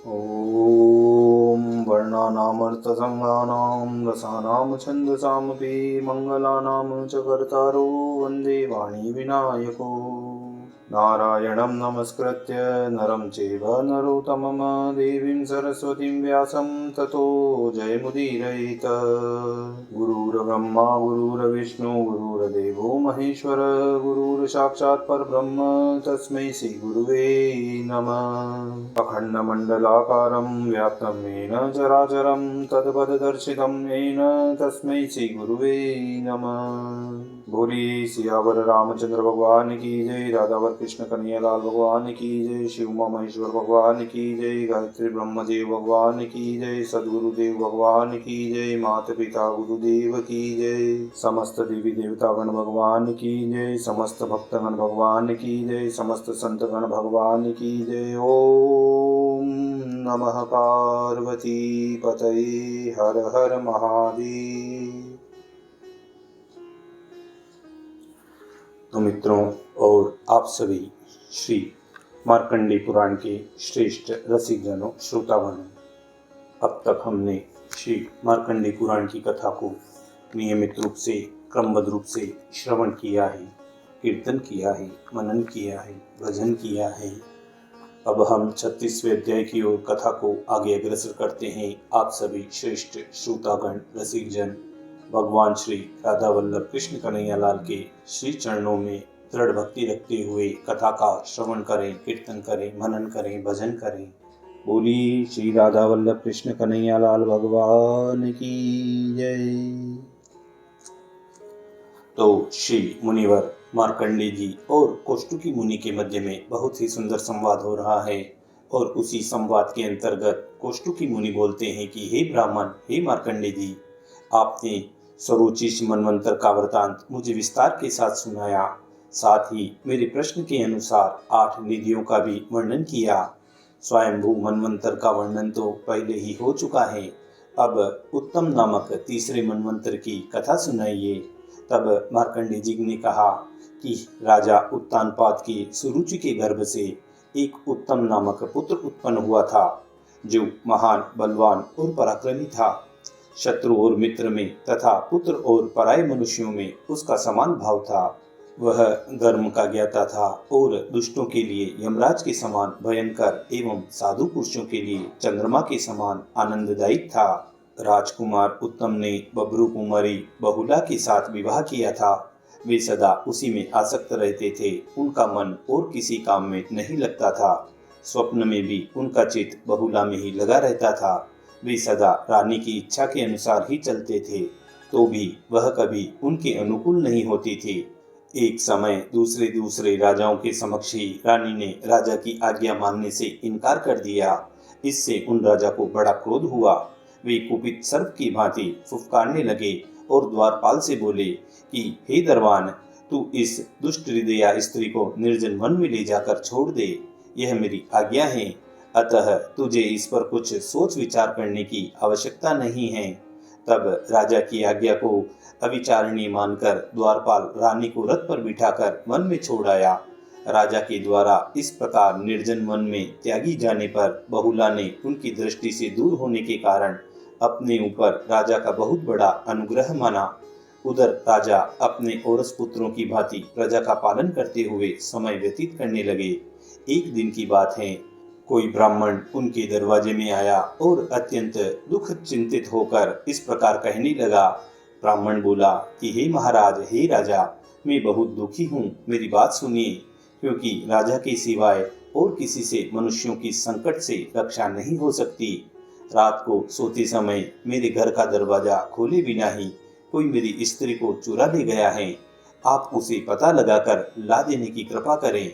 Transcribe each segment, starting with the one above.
ॐ वर्णानामर्थसङ्गानां रसानां छन्दसामपि मङ्गलानां च कर्तारो वन्दे वाणीविनायको नारायणं नमस्कृत्य नरं चैव नरोत्तमं देवीं सरस्वतीं व्यासं ततो जयमुदीरयेत्। गुरुर्ब्रह्मा गुरुर्विष्णु गुरुर्देवो महेश्वर गुरुर्साक्षात् परब्रह्म तस्मै श्रीगुरुवे नमः। अखण्डमण्डलाकारं व्याप्तं येन चराचरं तत्पददर्शितं येन तस्मै श्रीगुरुवे नमः। बोली सियावर रामचंद्र भगवान की जय, राधावर कृष्ण कन्हैयालाल भगवान की जय, शिव महेश्वर भगवान की जय, गायत्री ब्रह्मदेव भगवान की जय, सद्गुरुदेव भगवान की जय, माता पिता गुरुदेव की जय, समस्त देवी देवतागण भगवान की जय, समस्त भक्तगण भगवान की जय, समस्त संतगण भगवान की जय। ओम नमः पार्वती पतये हर हर महादेव। तो मित्रों और आप सभी श्री मार्कंडेय पुराण के श्रेष्ठ रसिकजनों श्रोतागणों, अब तक हमने श्री मार्कंडेय पुराण की कथा को नियमित रूप से क्रमबद्ध रूप से श्रवण किया है, कीर्तन किया है, मनन किया है, भजन किया है। अब हम 36वें अध्याय की ओर कथा को आगे अग्रसर करते हैं। आप सभी श्रेष्ठ श्रोतागण रसिकजन भगवान श्री राधा वल्लभ कृष्ण कन्हैयालाल के श्री चरणों में दृढ़ भक्ति रखते हुए कथा का श्रवण करें, कीर्तन करें, मनन करें, भजन करें। बोली श्री राधा वल्लभ कृष्ण कन्हैयालाल भगवान की जय। तो श्री मुनिवर मार्कंडेय जी और कौष्टुकी मुनि के मध्य में बहुत ही सुंदर संवाद हो रहा है और उसी संवाद के अंतर्गत कौष्टुकी मुनि बोलते हैं कि हे ब्राह्मण, हे मार्कंडेय जी, आपने स्वरोचिष मनवंतर का वृतांत मुझे विस्तार के साथ सुनाया, साथ ही मेरे प्रश्न के अनुसार 8 निधियों का भी वर्णन किया। स्वयंभू मनवंतर का वर्णन तो पहले ही हो चुका है, अब उत्तम नामक तीसरे मनवंतर की कथा सुनाइए। तब मार्कंडेय जी ने कहा कि राजा उत्तानपाद के सुरुचि के गर्भ से एक उत्तम नामक पुत्र उत्पन्न हुआ था, जो महान बलवान और पराक्रमी था। शत्रु और मित्र में तथा पुत्र और पराये मनुष्यों में उसका समान भाव था। वह धर्म का ज्ञाता था और दुष्टों के लिए यमराज के समान भयंकर एवं साधु पुरुषों के लिए चंद्रमा के समान आनंददायक था। राजकुमार उत्तम ने बब्रू कुमारी बहुला के साथ विवाह किया था। वे सदा उसी में आसक्त रहते थे, उनका मन और किसी काम में नहीं लगता था। स्वप्न में भी उनका चित्त बहुला में ही लगा रहता था। वे सदा रानी की इच्छा के अनुसार ही चलते थे, तो भी वह कभी उनके अनुकूल नहीं होती थी। एक समय दूसरे राजाओं के समक्ष ही रानी ने राजा की आज्ञा मानने से इनकार कर दिया। इससे उन राजा को बड़ा क्रोध हुआ। वे कुपित सर्प की भांति फुफकारने लगे और द्वारपाल से बोले कि हे दरबान, तू इस दुष्ट हृदया स्त्री को निर्जन वन में ले जाकर छोड़ दे, यह मेरी आज्ञा है। अतः तुझे इस पर कुछ सोच विचार करने की आवश्यकता नहीं है। तब राजा की आज्ञा को अविचारणीय मानकर द्वारपाल रानी को रथ पर बिठाकर वन में छोड़ आया। राजा के द्वारा इस प्रकार निर्जन वन में त्यागी जाने पर बहुला ने उनकी दृष्टि से दूर होने के कारण अपने ऊपर राजा का बहुत बड़ा अनुग्रह माना। उधर राजा अपने औरस पुत्रों की भांति प्रजा का पालन करते हुए समय व्यतीत करने लगे। एक दिन की बात है, कोई ब्राह्मण उनके दरवाजे में आया और अत्यंत दुख चिंतित होकर इस प्रकार कहने लगा। ब्राह्मण बोला कि हे महाराज, हे राजा, मैं बहुत दुखी हूँ, मेरी बात सुनिए, क्योंकि राजा के सिवाय और किसी से मनुष्यों की संकट से रक्षा नहीं हो सकती। रात को सोते समय मेरे घर का दरवाजा खोले बिना ही कोई मेरी स्त्री को चुरा ले गया है। आप उसे पता लगाकर ला देने की कृपा करें।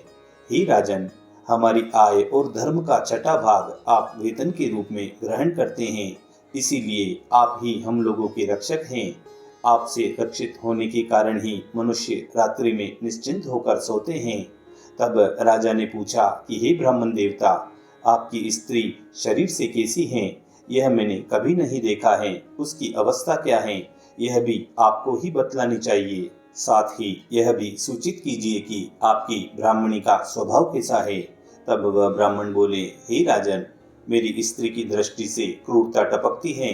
हे राजन, हमारी आय और धर्म का छठा भाग आप वेतन के रूप में ग्रहण करते हैं, इसीलिए आप ही हम लोगों के रक्षक हैं। आपसे रक्षित होने के कारण ही मनुष्य रात्रि में निश्चिंत होकर सोते हैं। तब राजा ने पूछा कि हे ब्राह्मण देवता, आपकी स्त्री शरीर से कैसी है? यह मैंने कभी नहीं देखा है। उसकी अवस्था क्या है, यह भी आपको ही बतलानी चाहिए। साथ ही यह भी सूचित कीजिए कि आपकी ब्राह्मणी का स्वभाव कैसा है। तब वह ब्राह्मण बोले, हे राजन, मेरी स्त्री की दृष्टि से क्रूरता टपकती है।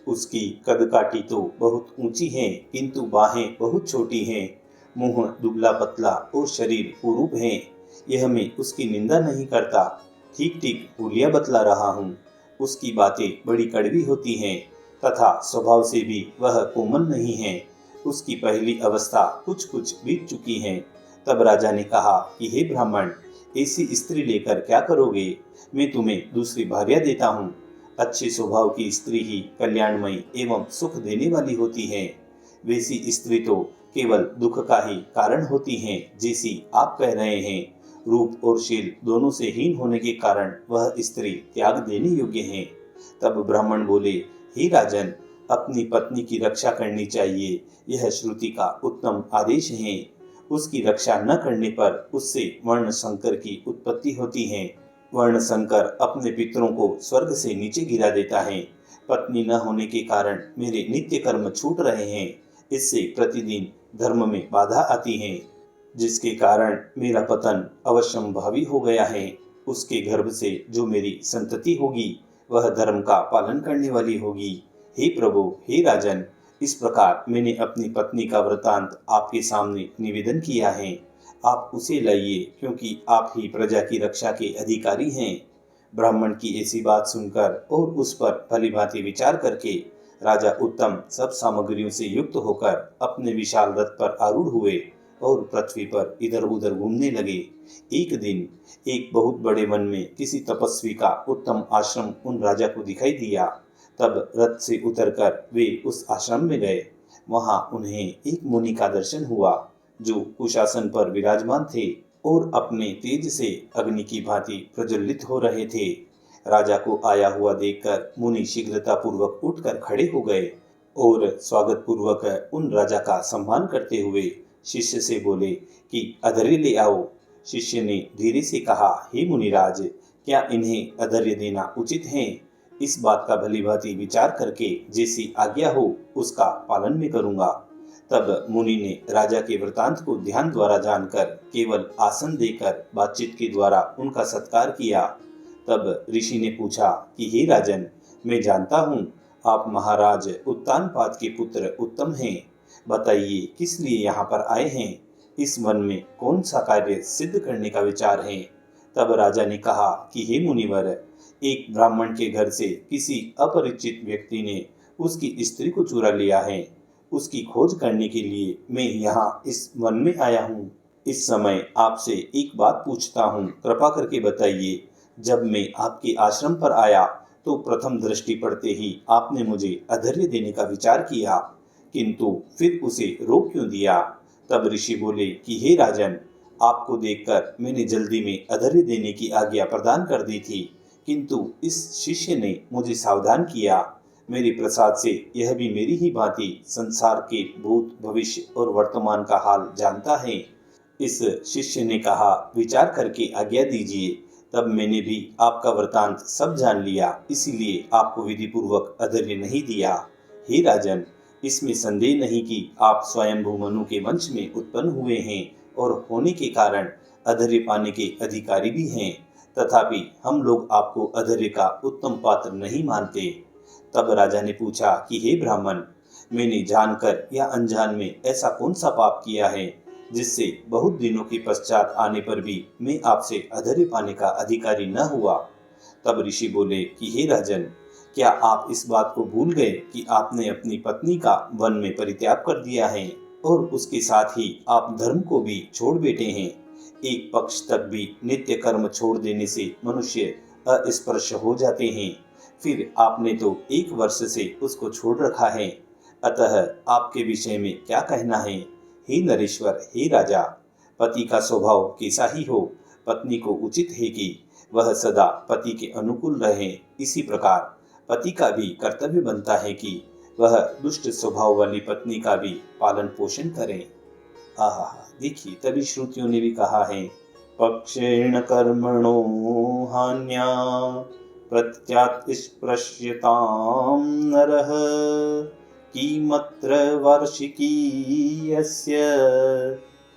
उसकी कदकाठी तो बहुत ऊंची है, किंतु बाहें बहुत छोटी हैं। मुंह दुबला पतला और शरीर कुरूप है। यह मैं उसकी निंदा नहीं करता, ठीक ठीक हुलिया बतला रहा हूँ। उसकी बातें बड़ी कड़वी होती हैं तथा स्वभाव से भी वह कोमल नहीं है। उसकी पहली अवस्था कुछ कुछ बीत चुकी है। तब राजा ने कहा कि हे ब्राह्मण, ऐसी स्त्री लेकर क्या करोगे? मैं तुम्हें दूसरी भार्या देता हूँ। अच्छे स्वभाव की स्त्री ही कल्याणमयी एवं सुख देने वाली होती है। वैसी स्त्री तो केवल दुख का ही कारण होती है, जैसी आप कह रहे हैं। रूप और शील दोनों से हीन होने के कारण वह स्त्री त्याग देने योग्य है। तब ब्राह्मण बोले, हे राजन, अपनी पत्नी की रक्षा करनी चाहिए, यह श्रुति का उत्तम आदेश है। उसकी रक्षा न करने पर उससे वर्ण संकर की उत्पत्ति होती है। वर्ण संकर अपने पितरों को स्वर्ग से नीचे गिरा देता है। पत्नी न होने के कारण मेरे नित्य कर्म छूट रहे हैं। इससे प्रतिदिन धर्म में बाधा आती है, जिसके कारण मेरा पतन अवश्यंभावी हो गया है। उसके गर्भ से जो मेरी संतति होगी वह धर्म का पालन करने वाली होगी। हे प्रभु, हे राजन, इस प्रकार मैंने अपनी पत्नी का वृतांत आपके सामने निवेदन किया है। आप उसे लाइए, क्योंकि आप ही प्रजा की रक्षा के अधिकारी हैं। ब्राह्मण की ऐसी बात सुनकर और उस पर भलीभांति विचार करके राजा उत्तम सब सामग्रियों से युक्त होकर अपने विशाल रथ पर आरूढ़ हुए और पृथ्वी पर इधर उधर घूमने लगे। एक दिन एक बहुत बड़े वन में किसी तपस्वी का उत्तम आश्रम उन राजा को दिखाई दिया। तब रथ से उतरकर वे उस आश्रम में गए। वहां उन्हें एक मुनि का दर्शन हुआ, जो कुशासन पर विराजमान थे और अपने तेज से अग्नि की भांति प्रज्वलित हो रहे थे। राजा को आया हुआ देखकर मुनि शीघ्रता पूर्वक उठकर खड़े हो गए और स्वागत पूर्वक उन राजा का सम्मान करते हुए शिष्य से बोले कि अधर्य ले आओ। शिष्य ने धीरे से कहा, हे मुनिराज, क्या इन्हें अधर्य देना उचित है? इस बात का भलीभांति विचार करके जैसी आज्ञा हो उसका पालन में करूंगा। तब मुनि ने राजा के वृतांत को ध्यान द्वारा जानकर केवल आसन देकर बातचीत के द्वारा उनका सत्कार किया। तब ऋषि ने पूछा कि हे राजन, मैं जानता हूँ आप महाराज उत्तानपाद के पुत्र उत्तम हैं। बताइए, किस लिए यहाँ पर आए हैं? इस वन में कौन सा कार्य सिद्ध करने का विचार है? तब राजा ने कहा कि हे मुनिवर, एक ब्राह्मण के घर से किसी अपरिचित व्यक्ति ने उसकी स्त्री को चुरा लिया है। उसकी खोज करने के लिए मैं यहाँ इस वन में आया हूँ। इस समय आपसे एक बात पूछता हूँ, कृपा करके बताइए। जब मैं आपके आश्रम पर आया तो प्रथम दृष्टि पड़ते ही आपने मुझे अधर्य देने का विचार किया, किंतु फिर उसे रोक क्यों दिया? तब ऋषि बोले कि हे राजन, आपको देखकर मैंने जल्दी में अधर्य देने की आज्ञा प्रदान कर दी थी, किंतु इस शिष्य ने मुझे सावधान किया। मेरे प्रसाद से यह भी मेरी ही भांति संसार के भूत भविष्य और वर्तमान का हाल जानता है। इस शिष्य ने कहा, विचार करके आज्ञा दीजिए। तब मैंने भी आपका वृतांत सब जान लिया, इसीलिए आपको विधि पूर्वक अधर्य नहीं दिया। हे राजन, इसमें संदेह नहीं कि आप स्वयंभू मनु के वंश में उत्पन्न हुए हैं और होने के कारण अधर्य पाने के अधिकारी भी हैं। तथापि हम लोग आपको अधर्य का उत्तम पात्र नहीं मानते। तब राजा ने पूछा कि हे ब्राह्मण, मैंने जानकर या अनजान में ऐसा कौन सा पाप किया है जिससे बहुत दिनों के पश्चात आने पर भी मैं आपसे अधर्य पाने का अधिकारी न हुआ? तब ऋषि बोले कि हे राजन, क्या आप इस बात को भूल गए कि आपने अपनी पत्नी का वन में परित्याग कर दिया है और उसके साथ ही आप धर्म को भी छोड़ बैठे हैं? एक पक्ष तक भी नित्य कर्म छोड़ देने से मनुष्य अस्पृश हो जाते हैं। फिर आपने तो 1 वर्ष से उसको छोड़ रखा है। अतः आपके विषय में क्या कहना है? हे नरेश्वर, हे राजा, पति का स्वभाव कैसा ही हो, पत्नी को उचित है कि वह सदा पति के अनुकूल रहे। इसी प्रकार पति का भी कर्तव्य बनता है कि वह दुष्ट स्वभाव वाली पत्नी का भी पालन पोषण करे। आहा, देखिए, तभी श्रुतियों ने भी कहा है, पक्षेण कर्मणो हान्या प्रत्यात् स्पृश्यतां नरः किमत्र वार्षिकी यस्य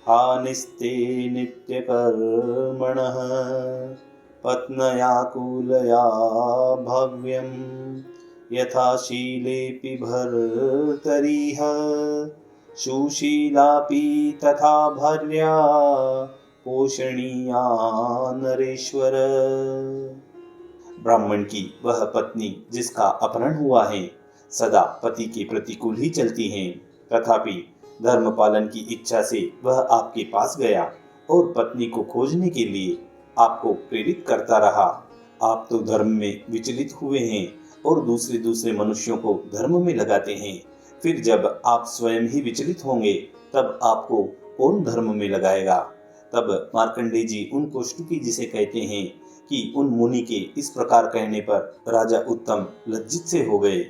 हानिस्ते नित्यकर्मणः। पत्न्या कुलया भव्यं यथा शीलेऽपि भर्तरिह सुशीलापि तथा भार्या पोषणीया नरेश्वर। ब्राह्मण की वह पत्नी जिसका अपहरण हुआ है सदा पति के प्रतिकूल ही चलती हैं, तथापि धर्म पालन की इच्छा से वह आपके पास गया और पत्नी को खोजने के लिए आपको प्रेरित करता रहा। आप तो धर्म में विचलित हुए हैं और दूसरे दूसरे मनुष्यों को धर्म में लगाते हैं। फिर जब आप स्वयं ही विचलित होंगे तब आपको कौन धर्म में लगाएगा। तब मार्कंडेय जी उन कोष्टुकी जी से कहते हैं कि उन मुनि के इस प्रकार कहने पर राजा उत्तम लज्जित से हो गए।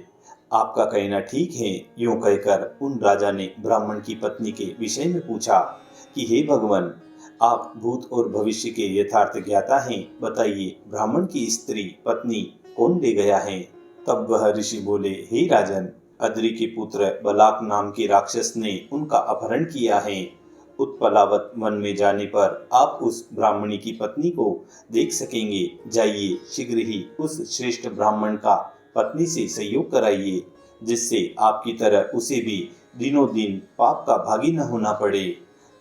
आपका कहना ठीक है, यूं कहकर उन राजा ने ब्राह्मण की पत्नी के विषय में पूछा कि हे भगवान, आप भूत और भविष्य के यथार्थ ज्ञाता हैं, बताइए ब्राह्मण की स्त्री पत्नी कौन ले गया है। तब वह ऋषि बोले, हे राजन, अद्रि के पुत्र बलाक नाम के राक्षस ने उनका अपहरण किया है। उत्पलावत वन में जाने पर आप उस ब्राह्मणी की पत्नी को देख सकेंगे। जाइए शीघ्र ही उस श्रेष्ठ ब्राह्मण का पत्नी से संयोग कराइए, जिससे आपकी तरह उसे भी दिनों दिन पाप का भागी न होना पड़े।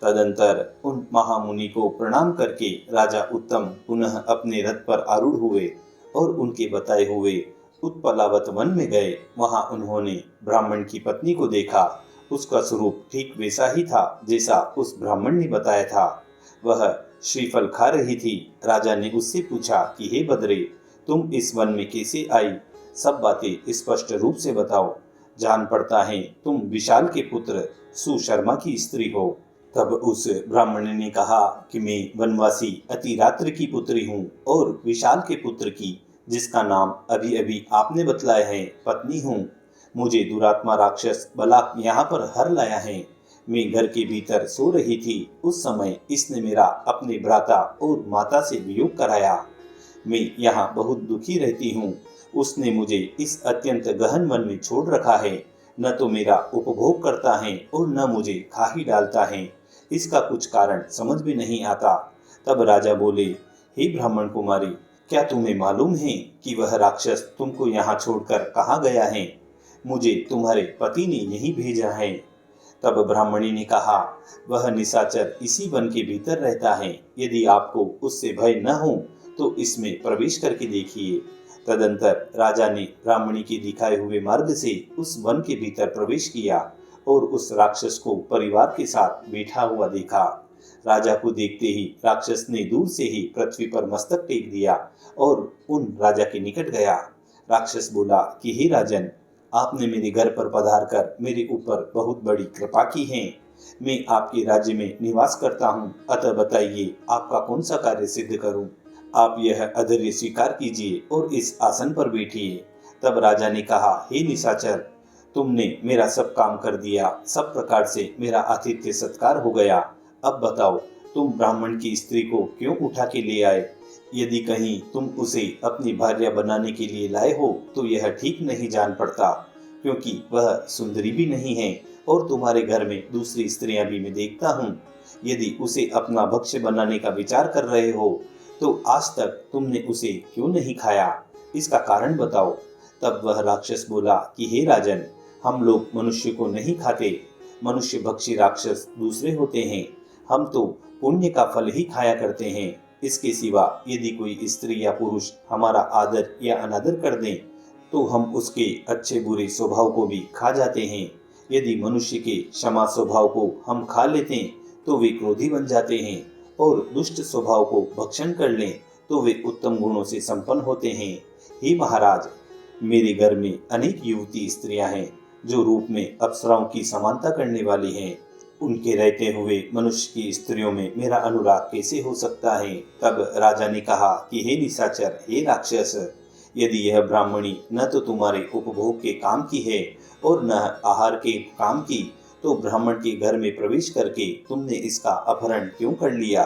तदंतर उन महामुनि को प्रणाम करके राजा उत्तम पुनः अपने रथ पर आरूढ़ हुए और उनके बताए हुए उत्पलावत वन में गए। वहां उन्होंने ब्राह्मण की पत्नी को देखा। उसका स्वरूप ठीक वैसा ही था जैसा उस ब्राह्मण ने बताया था। वह श्रीफल खा रही थी। राजा ने उससे पूछा कि हे बद्रे, तुम इस वन में कैसे आई? सब बातें स्पष्ट रूप से बताओ। जान पड़ता है तुम विशाल के पुत्र सुशर्मा की स्त्री हो। तब उस ब्राह्मण ने कहा कि मैं वनवासी अतिरात्र की पुत्री हूँ और विशाल के पुत्र की, जिसका नाम अभी अभी आपने बतलाया है, पत्नी हूँ। मुझे दुरात्मा राक्षस बलाक यहाँ पर हर लाया है। मैं घर के भीतर सो रही थी। उस समय इसने मेरा अपने भ्राता और माता से वियोग कराया। मैं यहाँ बहुत दुखी रहती हूँ। उसने मुझे इस अत्यंत गहन वन में छोड़ रखा है। न तो मेरा उपभोग करता है और न मुझे खा ही डालता है। इसका कुछ कारण समझ में नहीं आता। तब राजा बोले, हे ब्राह्मण कुमारी, क्या तुम्हें मालूम है कि वह राक्षस तुमको यहाँ छोड़कर कहाँ गया है? मुझे तुम्हारे पति ने यही भेजा है। तब ब्राह्मणी ने कहा, वह निशाचर इसी वन के भीतर रहता है। यदि आपको उससे भय न हो तो इसमें प्रवेश करके देखिए। तदंतर राजा ने ब्राह्मणी के दिखाए हुए मार्ग से उस वन के भीतर प्रवेश किया और उस राक्षस को परिवार के साथ बैठा हुआ देखा। राजा को देखते ही राक्षस ने दूर से ही पृथ्वी पर मस्तक टेक दिया और उन राजा के निकट गया। राक्षस बोला कि हे राजन, आपने मेरे घर पर पधार कर मेरे ऊपर बहुत बड़ी कृपा की है। मैं आपके राज्य में निवास करता हूँ, अतः बताइए आपका कौन सा कार्य सिद्ध करूँ। आप यह अधर्य स्वीकार कीजिए और इस आसन पर बैठिए। तब राजा ने कहा, हे निशाचर, तुमने मेरा सब काम कर दिया। सब प्रकार से मेरा आतिथ्य सत्कार हो गया। अब बताओ, तुम ब्राह्मण की स्त्री को क्यों उठा के ले आए? यदि कहीं तुम उसे अपनी भार्या बनाने के लिए लाए हो तो यह ठीक नहीं जान पड़ता, क्योंकि वह सुंदरी भी नहीं है और तुम्हारे घर में दूसरी स्त्रियां भी मैं देखता हूँ। यदि उसे अपना भक्ष्य बनाने का विचार कर रहे हो तो आज तक तुमने उसे क्यों नहीं खाया? इसका कारण बताओ। तब वह राक्षस बोला कि हे राजन, हम लोग मनुष्य को नहीं खाते। मनुष्य भक्षी राक्षस दूसरे होते हैं। हम तो पुण्य का फल ही खाया करते हैं। इसके सिवा यदि कोई स्त्री या पुरुष हमारा आदर या अनादर कर दें तो हम उसके अच्छे बुरे स्वभाव को भी खा जाते हैं। यदि मनुष्य के क्षमा स्वभाव को हम खा लेते हैं तो वे क्रोधी बन जाते हैं और दुष्ट स्वभाव को भक्षण कर लें तो वे उत्तम गुणों से संपन्न होते हैं। हे महाराज, मेरे घर में अनेक युवती स्त्रियां हैं जो रूप में अप्सराओं की समानता करने वाली हैं। उनके रहते हुए मनुष्य की स्त्रियों में मेरा अनुराग कैसे हो सकता है? तब राजा ने कहा कि हे निशाचर, हे राक्षस, यदि यह ब्राह्मणी न तो तुम्हारे उपभोग के काम की है और न आहार के काम की, तो ब्राह्मण के घर में प्रवेश करके तुमने इसका अपहरण क्यों कर लिया?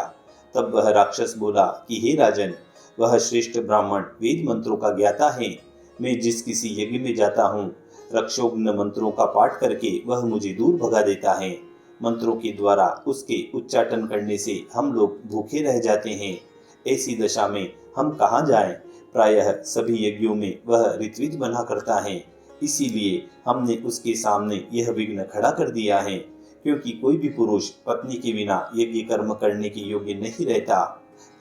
तब वह राक्षस बोला कि हे राजन, वह श्रेष्ठ ब्राह्मण वेद मंत्रों का ज्ञाता है। मैं जिस किसी यज्ञ में जाता हूँ, रक्षोघ्न मंत्रों का पाठ करके वह मुझे दूर भगा देता है। मंत्रों के द्वारा उसके उच्चाटन करने से हम लोग भूखे रह जाते हैं। ऐसी दशा में हम कहाँ जाएं? प्रायः सभी यज्ञों में वह ऋत्विज बना करता है, इसीलिए हमने उसके सामने यह विघ्न खड़ा कर दिया है, क्योंकि कोई भी पुरुष पत्नी के बिना यज्ञ कर्म करने के योग्य नहीं रहता।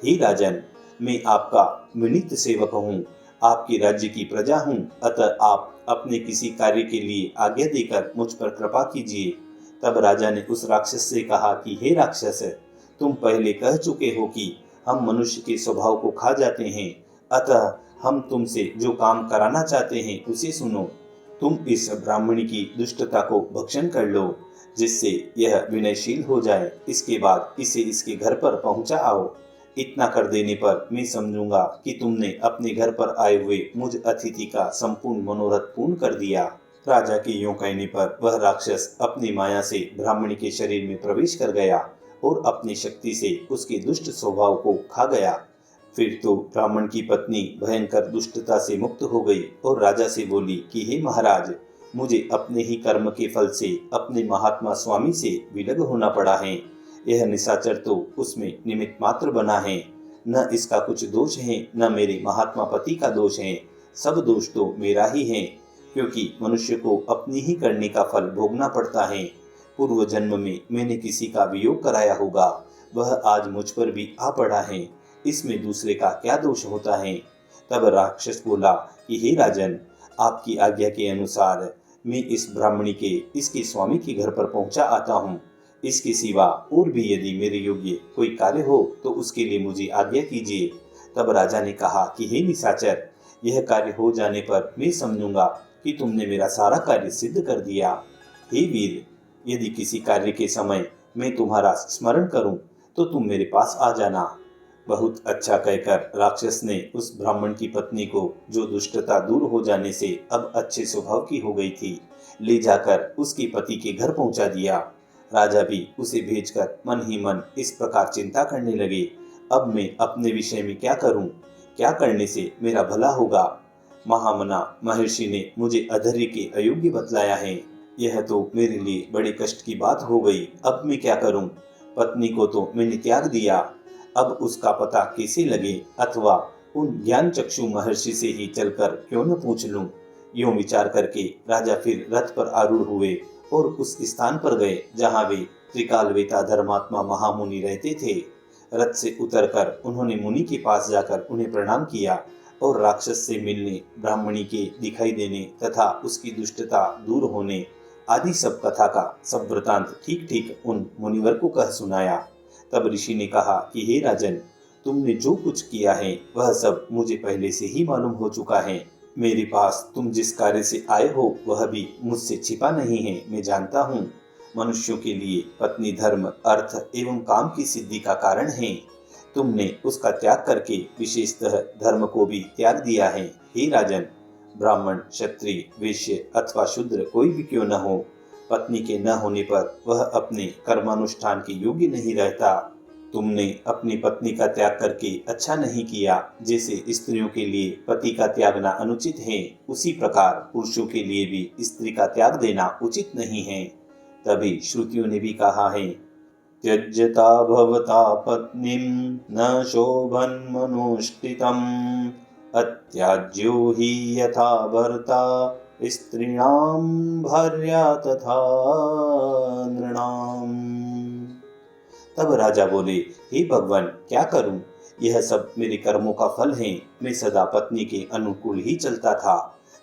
हे राजन, मैं आपका विनीत सेवक हूँ, आपके राज्य की प्रजा हूँ, अतः आप अपने किसी कार्य के लिए आज्ञा देकर मुझ पर कृपा कीजिए। तब राजा ने उस राक्षस से कहा कि हे राक्षस, तुम पहले कह चुके हो कि हम मनुष्य के स्वभाव को खा जाते हैं, अतः हम तुमसे जो काम कराना चाहते हैं उसे सुनो। तुम इस ब्राह्मणी की दुष्टता को भक्षण कर लो, जिससे यह विनयशील हो जाए। इसके बाद इसे इसके घर पर पहुंचा आओ। इतना कर देने पर मैं समझूंगा कि तुमने अपने घर पर आए हुए मुझ अतिथि का संपूर्ण मनोरथ पूर्ण कर दिया। राजा के यूं कहने पर वह राक्षस अपनी माया से ब्राह्मणी के शरीर में प्रवेश कर गया और अपनी शक्ति से उसके दुष्ट स्वभाव को खा गया। फिर तो ब्राह्मण की पत्नी भयंकर दुष्टता से मुक्त हो गई और राजा से बोली कि हे महाराज, मुझे अपने ही कर्म के फल से अपने महात्मा स्वामी से विलग होना पड़ा है। यह निशाचर तो उसमें निमित्त मात्र बना है, न इसका कुछ दोष है, न मेरे महात्मा पति का दोष है। सब दोष तो मेरा ही है, क्योंकि मनुष्य को अपनी ही करने का फल भोगना पड़ता है। पूर्व जन्म में मैंने किसी का वियोग कराया होगा, वह आज मुझ पर भी आ पड़ा है। इसमें दूसरे का क्या दोष होता है? तब राक्षस बोला कि हे राजन, आपकी आज्ञा के अनुसार मैं इस ब्राह्मणी के इसके स्वामी के घर पर पहुंचा आता हूँ। इसके सिवा और भी यदि मेरे योग्य कोई कार्य हो तो उसके लिए मुझे आज्ञा कीजिए। तब राजा ने कहा कि हे निशाचर, यह कार्य हो जाने पर मैं समझूंगा कि तुमने मेरा सारा कार्य सिद्ध कर दिया। हे वीर, यदि किसी कार्य के समय मैं तुम्हारा स्मरण करूं तो तुम मेरे पास आ जाना। बहुत अच्छा कहकर राक्षस ने उस ब्राह्मण की पत्नी को, जो दुष्टता दूर हो जाने से अब अच्छे स्वभाव की हो गई थी, ले जाकर उसके पति के घर पहुंचा दिया। राजा भी उसे भेजकर मन ही मन इस प्रकार चिंता करने लगे, अब मैं अपने विषय में क्या करूं? क्या करने से मेरा भला होगा? महामना महर्षि ने मुझे अधर्य के अयोग्य बतलाया है। यह तो मेरे लिए बड़े कष्ट की बात हो गई। अब मैं क्या करूं? पत्नी को तो मैंने त्याग दिया, अब उसका पता कैसे लगे, अथवा उन ज्ञान चक्षु महर्षि से ही चलकर क्यों न पूछ लूं। यूं विचार करके राजा फिर रथ पर आरूढ़ हुए और उस स्थान पर गए जहां वे त्रिकालवेता धर्मात्मा महामुनि रहते थे। रथ से उतरकर उन्होंने मुनि के पास जाकर उन्हें प्रणाम किया और राक्षस से मिलने, ब्राह्मणी के दिखाई देने तथा उसकी दुष्टता दूर होने आदि सब कथा का सब वृतांत ठीक ठीक उन मुनिवर को कह सुनाया। तब ऋषि ने कहा कि हे राजन, तुमने जो कुछ किया है वह सब मुझे पहले से ही मालूम हो चुका है। मेरे पास तुम जिस कार्य से आए हो वह भी मुझसे छिपा नहीं है, मैं जानता हूँ। मनुष्यों के लिए पत्नी धर्म, अर्थ एवं काम की सिद्धि का कारण है। तुमने उसका त्याग करके विशेषतः धर्म को भी त्याग दिया है। हे राजन, ब्राह्मण, क्षत्रिय, वैश्य अथवा शूद्र कोई भी क्यों न हो, पत्नी के न होने पर वह अपने कर्मानुष्ठान के योग्य नहीं रहता। तुमने अपनी पत्नी का त्याग करके अच्छा नहीं किया। जैसे स्त्रियों के लिए पति का त्यागना अनुचित है, उसी प्रकार पुरुषों के लिए भी स्त्री का त्याग देना उचित नहीं है। तभी श्रुतियों ने भी कहा है, त्यज्यता भवता पत्नीं न शोभन मनुष्ठितम्, अत्याज्यो हि यथा भर्ता स्त्रीणां भार्या तथा नृणाम्। तब राजा बोले, हे भगवान, क्या करूं? यह सब मेरे कर्मों का फल है। मैं सदा पत्नी के अनुकूल ही चलता था,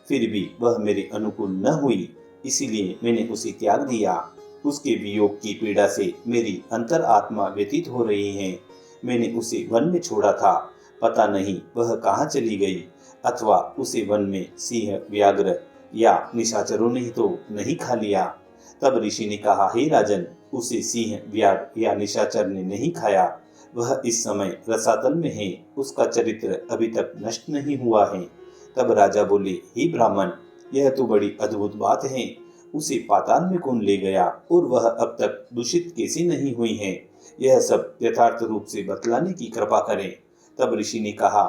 फिर भी वह मेरे अनुकूल न हुई, इसीलिए मैंने उसे त्याग दिया। उसके वियोग की पीड़ा से मेरी अंतर आत्मा व्यतीत हो रही है। मैंने उसे वन में छोड़ा था, पता नहीं वह कहाँ चली गई, अथवा उसे वन में सिंह, व्याघ्र या निशाचरों ने तो नहीं खा लिया। तब ऋषि ने कहा, हे राजन, उसे सिंह, व्याघ्र या निशाचर ने नहीं खाया। वह इस समय रसातल में है, उसका चरित्र अभी तक नष्ट नहीं हुआ है। तब राजा बोले, हे ब्राह्मण, यह तो बड़ी अद्भुत बात है। उसे पाताल में कौन ले गया और वह अब तक दूषित कैसे नहीं हुई है? यह सब यथार्थ रूप से बतलाने की कृपा करें। तब ऋषि ने कहा,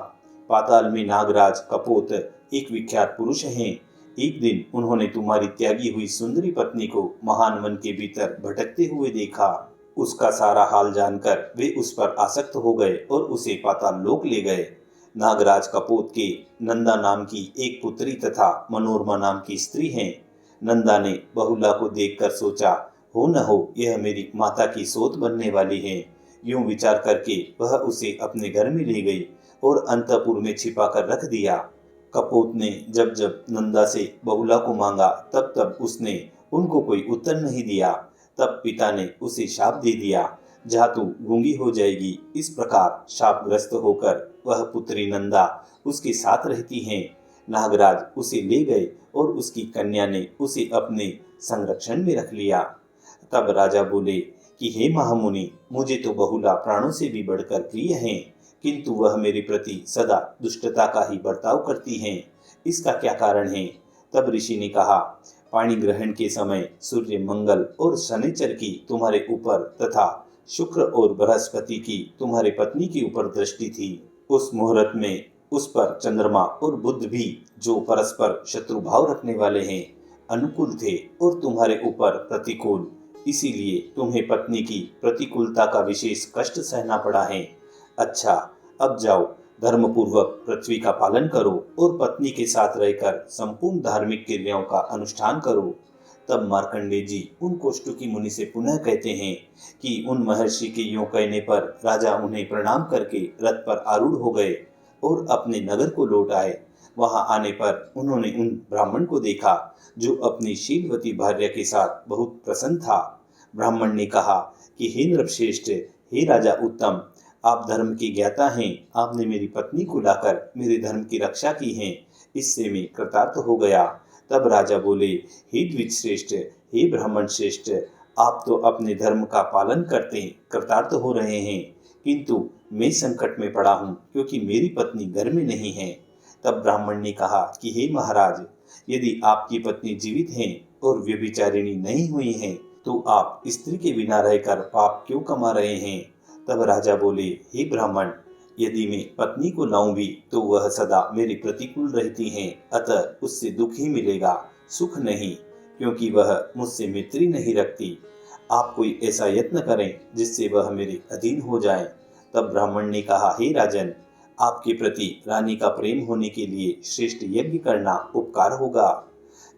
पाताल में नागराज कपोत एक विख्यात पुरुष हैं। एक दिन उन्होंने तुम्हारी त्यागी हुई सुंदरी पत्नी को महान वन के भीतर भटकते हुए देखा। उसका सारा हाल जानकर वे उस पर आसक्त हो गए और उसे पाताल लोक ले गए। नागराज कपोत के नंदा नाम की एक पुत्री तथा मनोरमा नाम की स्त्री हैं। नंदा ने बहुला को देखकर सोचा, हो न हो यह मेरी माता की सोत बनने वाली है। यूं विचार करके वह उसे अपने घर में ले गई और अंतपुर में छिपा कर रख दिया। कपोत ने जब जब नंदा से बहुला को मांगा तब तब उसने उनको कोई उत्तर नहीं दिया। तब पिता ने उसे शाप दे दिया, जा तू गूंगी हो जाएगी। इस प्रकार शापग्रस्त होकर वह पुत्री नंदा उसके साथ रहती हैं। नागराज उसे ले गए और उसकी कन्या ने उसे अपने संरक्षण में रख लिया। तब राजा बोले कि हे महामुनि, मुझे तो बहुला प्राणों से भी बढ़कर प्रिय है, किंतु वह मेरे प्रति सदा दुष्टता का ही बर्ताव करती हैं। इसका क्या कारण है? तब ऋषि ने कहा, पानी ग्रहण के समय सूर्य, मंगल और शनिचर की तुम्हारे ऊपर तथा शुक्र और बृहस्पति की तुम्हारे पत्नी के ऊपर दृष्टि थी। उस मुहूर्त में उस पर चंद्रमा और बुध भी, जो परस्पर शत्रु भाव रखने वाले हैं, अनुकूल थे और तुम्हारे ऊपर प्रतिकूल। इसीलिए तुम्हें पत्नी की प्रतिकूलता का विशेष कष्ट सहना पड़ा है। अच्छा, अब जाओ, धर्मपूर्वक पृथ्वी का पालन करो और पत्नी के साथ रहकर संपूर्ण धार्मिक क्रियाओं का अनुष्ठान करो। तब मार्कंडेय जी उन कोष्टुकी मुनि से पुनः कहते हैं कि उन महर्षि के यूं कहने पर राजा उन्हें प्रणाम करके रथ पर आरूढ़ हो गए और अपने नगर को लौट आए। वहां आने पर उन्होंने उन ब्राह्मण को देखा जो अपनी शीलवती भार्या के साथ बहुत प्रसन्न था। ब्राह्मण ने कहा कि हे नृपश्रेष्ठ, हे राजा उत्तम, आप धर्म के ज्ञाता हैं। आपने मेरी पत्नी को लाकर मेरे धर्म की रक्षा की है, इससे मैं कृतार्थ हो गया। तब राजा बोले, हे द्विजश्रेष्ठ, हे ब्राह्मण श्रेष्ठ, आप तो अपने धर्म का पालन करते कृतार्थ हो रहे हैं, किंतु मैं संकट में पड़ा हूँ क्योंकि मेरी पत्नी घर में नहीं है। तब ब्राह्मण ने कहा कि हे महाराज, यदि आपकी पत्नी जीवित हैं और व्यभिचारिणी नहीं हुई हैं, तो आप स्त्री के बिना रहकर पाप क्यों कमा रहे हैं? तब राजा बोले, हे ब्राह्मण, यदि मैं पत्नी को लाऊं भी तो वह सदा मेरे प्रतिकूल रहती हैं, अतः उससे दुख ही मिलेगा, सुख नहीं, क्योंकि वह मुझसे मैत्री नहीं रखती। आप कोई ऐसा यत्न करें जिससे वह मेरे अधीन हो जाए। तब ब्राह्मण ने कहा, हे राजन, आपके प्रति रानी का प्रेम होने के लिए श्रेष्ठ यज्ञ करना उपकार होगा।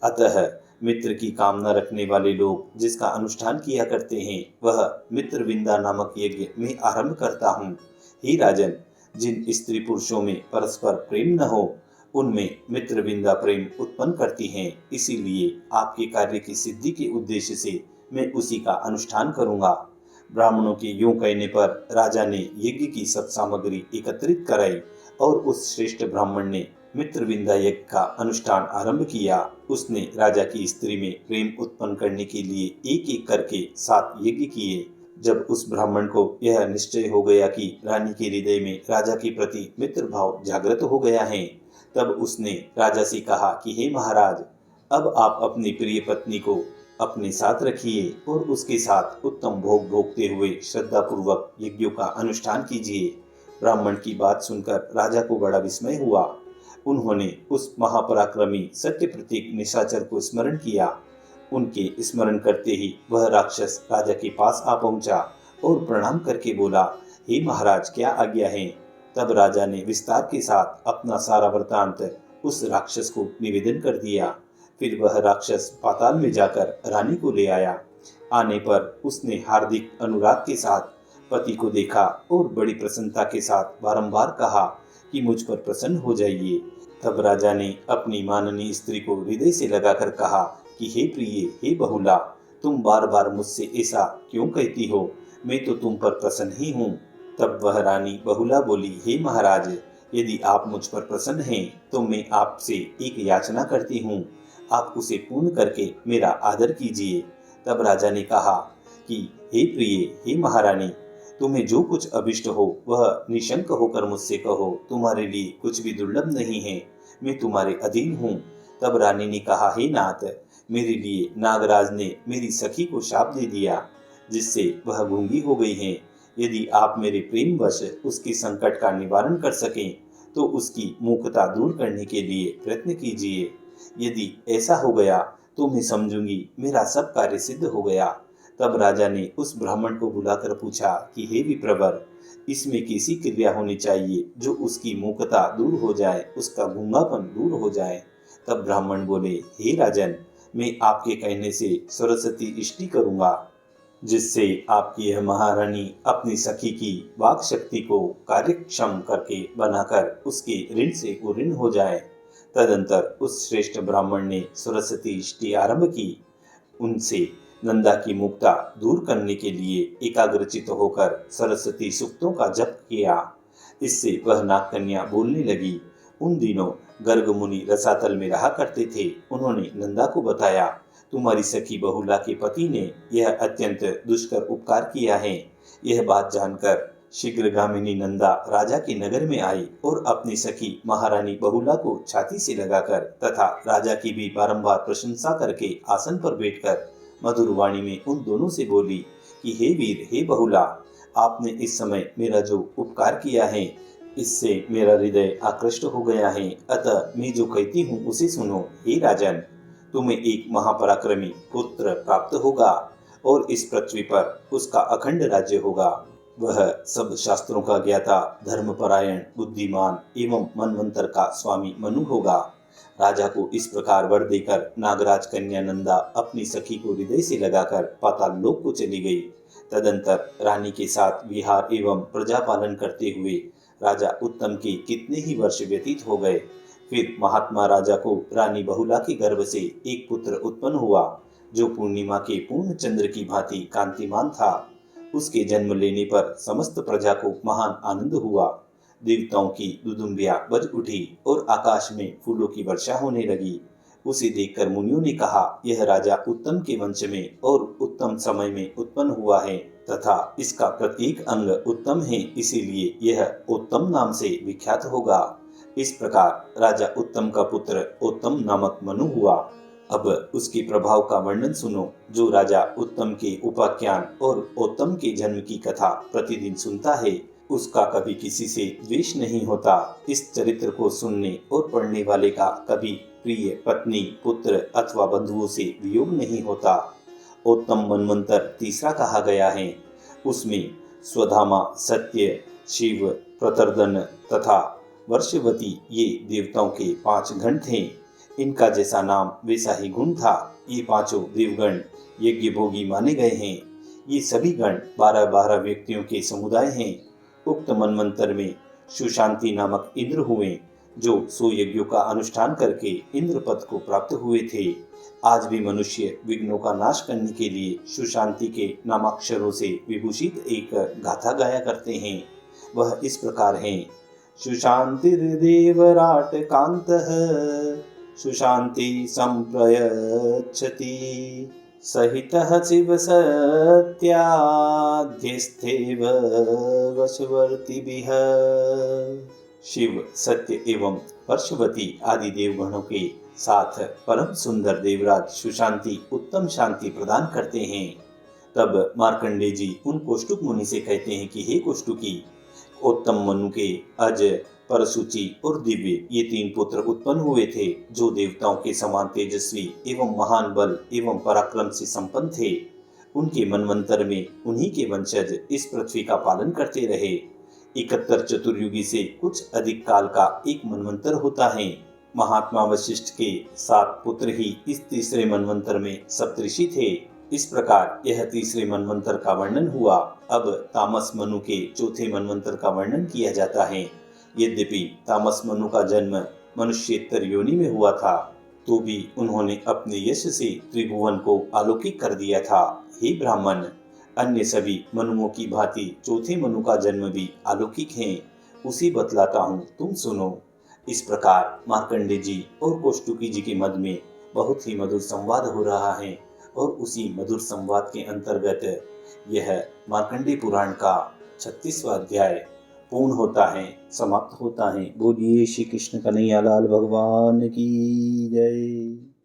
अतः मित्र की कामना रखने वाले लोग जिसका अनुष्ठान किया करते हैं, वह मित्रविंदा नामक यज्ञ में आरंभ करता हूँ। हे राजन, जिन स्त्री पुरुषों में परस्पर प्रेम न हो, उनमें मित्रविंदा प्रेम उत्पन्न करती हैं। इसीलिए आपके कार्य की सिद्धि के उद्देश्य से मैं उसी का अनुष्ठान करूँगा। ब्राह्मणों के यूं कहने पर राजा ने यज्ञ की सब सामग्री एकत्रित कराई और उस श्रेष्ठ ब्राह्मण ने मित्रविंदा यज्ञ का अनुष्ठान आरंभ किया। उसने राजा की स्त्री में प्रेम उत्पन्न करने के लिए एक एक करके 7 यज्ञ किए। जब उस ब्राह्मण को यह निश्चय हो गया कि रानी के हृदय में राजा के प्रति मित्र भाव जागृत हो गया है, तब उसने राजा से कहा कि हे महाराज, अब आप अपनी प्रिय पत्नी को अपने साथ रखिए और उसके साथ उत्तम भोग भोगते हुए श्रद्धा पूर्वक यज्ञों का अनुष्ठान कीजिए। ब्राह्मण की बात सुनकर राजा को बड़ा विस्मय हुआ। उन्होंने उस महापराक्रमी सत्य प्रतीक निशाचर को स्मरण किया। उनके स्मरण करते ही वह राक्षस राजा के पास आ पहुंचा और प्रणाम करके बोला, हे महाराज, क्या आज्ञा है? तब राजा ने विस्तार के साथ अपना सारा वृतांत उस राक्षस को निवेदन कर दिया। फिर वह राक्षस पाताल में जाकर रानी को ले आया। आने पर उसने हार्दिक अनुराग के साथ पति को देखा और बड़ी प्रसन्नता के साथ बारंबार कहा कि मुझ पर प्रसन्न हो जाइए। तब राजा ने अपनी माननीय स्त्री को हृदय से लगाकर कहा कि हे प्रिय, हे बहुला, तुम बार बार मुझसे ऐसा क्यों कहती हो? मैं तो तुम पर प्रसन्न ही हूँ। तब वह रानी बहुला बोली, हे महाराज, यदि आप मुझ पर प्रसन्न हैं तो मैं आपसे एक याचना करती हूँ, आप उसे पूर्ण करके मेरा आदर कीजिए। तब राजा ने कहा कि हे प्रिय, हे महारानी, तुम्हें जो कुछ अभिष्ट हो वह निशंक होकर मुझसे कहो, तुम्हारे लिए कुछ भी दुर्लभ नहीं है, मैं तुम्हारे अधीन हूँ। तब रानी ने कहा, हे नाथ, मेरे लिए नागराज ने मेरी सखी को शाप दे दिया, जिससे वह गूंगी हो गई है। यदि आप मेरे प्रेमवश उसके संकट का निवारण कर सकें तो उसकी मूकता दूर करने के लिए प्रयत्न कीजिए। यदि ऐसा हो गया तो मैं समझूंगी मेरा सब कार्य सिद्ध हो गया। तब राजा ने उस ब्राह्मण को बुलाकर पूछा कि हे विप्रवर, इसमें कैसी क्रिया होनी चाहिए जो उसकी मूकता दूर हो जाए, उसका गूंगापन दूर हो जाए। तब ब्राह्मण बोले, हे राजन, मैं आपके कहने से सरस्वती इष्टि करूंगा, जिससे आपकी यह महारानी अपनी सखी की वाक शक्ति को कार्यक्षम करके बनाकर उसके ऋण से उऋण हो जाए। तदंतर उस श्रेष्ठ ब्राह्मण ने सरस्वती इष्टि आरंभ की। उनसे नंदा की मुक्ता दूर करने के लिए एकाग्रचित होकर सरस्वती सूक्तों का जप किया। इससे वह नागकन्या बोलने लगी। उन दिनों गर्ग मुनि रसातल में रहा करते थे। उन्होंने नंदा को बताया, तुम्हारी सखी बहुला के पति ने यह अत्यंत दुष्कर उपकार किया है। यह बात जानकर शीघ्रगामिनी नंदा राजा के नगर में आई और अपनी सखी महारानी बहुला को छाती से लगाकर तथा राजा की भी बारंबार प्रशंसा करके आसन पर बैठकर मधुर वाणी में उन दोनों से बोली कि हे वीर, हे बहुला, आपने इस समय मेरा जो उपकार किया है, इससे मेरा हृदय आकृष्ट हो गया है। अतः मैं जो कहती हूँ उसे सुनो। हे राजन, तुम्हें एक महापराक्रमी पुत्र प्राप्त होगा और इस पृथ्वी पर उसका अखंड राज्य होगा। वह सब शास्त्रों का ज्ञाता, धर्मपरायण, बुद्धिमान एवं मनवंतर का स्वामी मनु होगा। राजा को इस प्रकार वर देकर नागराज कन्या नंदा अपनी सखी को हृदय से लगाकर पाताल लोक को चली गई। तदंतर रानी के साथ विहार एवं प्रजा पालन करते हुए राजा उत्तम के कितने ही वर्ष व्यतीत हो गए। फिर महात्मा राजा को रानी बहुला के गर्भ से एक पुत्र उत्पन्न हुआ, जो पूर्णिमा के पूर्ण चंद्र की भांति कांतिमान था। उसके जन्म लेने पर समस्त प्रजा को महान आनंद हुआ। देवताओं की दुदुम्बियां बज उठी और आकाश में फूलों की वर्षा होने लगी। उसे देखकर मुनियों ने कहा, यह राजा उत्तम के वंश में और उत्तम समय में उत्पन्न हुआ है तथा इसका प्रत्येक अंग उत्तम है, इसीलिए यह उत्तम नाम से विख्यात होगा। इस प्रकार राजा उत्तम का पुत्र उत्तम नामक मनु हुआ। अब उसके प्रभाव का वर्णन सुनो। जो राजा उत्तम के उपाख्यान और उत्तम के जन्म की कथा प्रतिदिन सुनता है, उसका कभी किसी से द्वेष नहीं होता। इस चरित्र को सुनने और पढ़ने वाले का कभी प्रिय पत्नी, पुत्र अथवा बंधुओं से वियोग नहीं होता। उत्तम मनवंतर तीसरा कहा गया है। उसमें स्वधामा, सत्य, शिव, प्रतर्दन तथा वर्षवती ये देवताओं के 5 गण थे। इनका जैसा नाम वैसा ही गुण था। ये पांचों देवगण यज्ञ भोगी माने गए हैं। ये सभी गण 12-12 व्यक्तियों के समुदाय हैं। उक्त मनवंतर में सुशांति नामक इंद्र हुए, जो 100 यज्ञों का अनुष्ठान करके इंद्र पद को प्राप्त हुए थे। आज भी मनुष्य विघ्नों का नाश करने के लिए सुशांति के नामाक्षरों से विभूषित एक गाथा गाया करते हैं। वह इस प्रकार है। सुशांतिर्देवराट कांतः सुशांति संप्रयच्छति सहितः शिव सत्याध्यस्थेव वशवर्तिभिः। शिव, सत्य एवं वर्षवती आदि देवगणों के साथ परम सुंदर देवराज सुशांति उत्तम शांति प्रदान करते हैं। तब मार्कंडेय जी उन कौष्टुक मुनि से कहते हैं कि हे कौष्टुकी, उत्तम मनु के अज, परशुचि और दिव्य ये 3 पुत्र उत्पन्न हुए थे, जो देवताओं के समान तेजस्वी एवं महान बल एवं पराक्रम से संपन्न थे। उनके मनवंतर में उन्हीं के वंशज इस पृथ्वी का पालन करते रहे। 71 चतुर्युगी से कुछ अधिक काल का एक मनवंतर होता है। महात्मा वशिष्ठ के 7 पुत्र ही इस तीसरे मनवंतर में सप्तऋषि थे। इस प्रकार यह तीसरे मनवंतर का वर्णन हुआ। अब तामस मनु के चौथे मनवंतर का वर्णन किया जाता है। यद्यपि तामस मनु का जन्म मनुष्येतर योनि में हुआ था, तो भी उन्होंने अपने यश से त्रिभुवन को अलौकिक कर दिया था। हे ब्राह्मण, अन्य सभी मनुओं की भांति चौथे मनु का जन्म भी अलौकिक है। उसे बतलाता हूँ, तुम सुनो। इस प्रकार मार्कंडेय जी और कौष्टुकी जी के मध्य में बहुत ही मधुर संवाद हो रहा है और उसी मधुर संवाद के अंतर्गत यह मार्कंडेय पुराण का 36वां अध्याय पूर्ण होता है, समाप्त होता है। बोलिए श्री कृष्ण कन्हैया लाल भगवान की जय।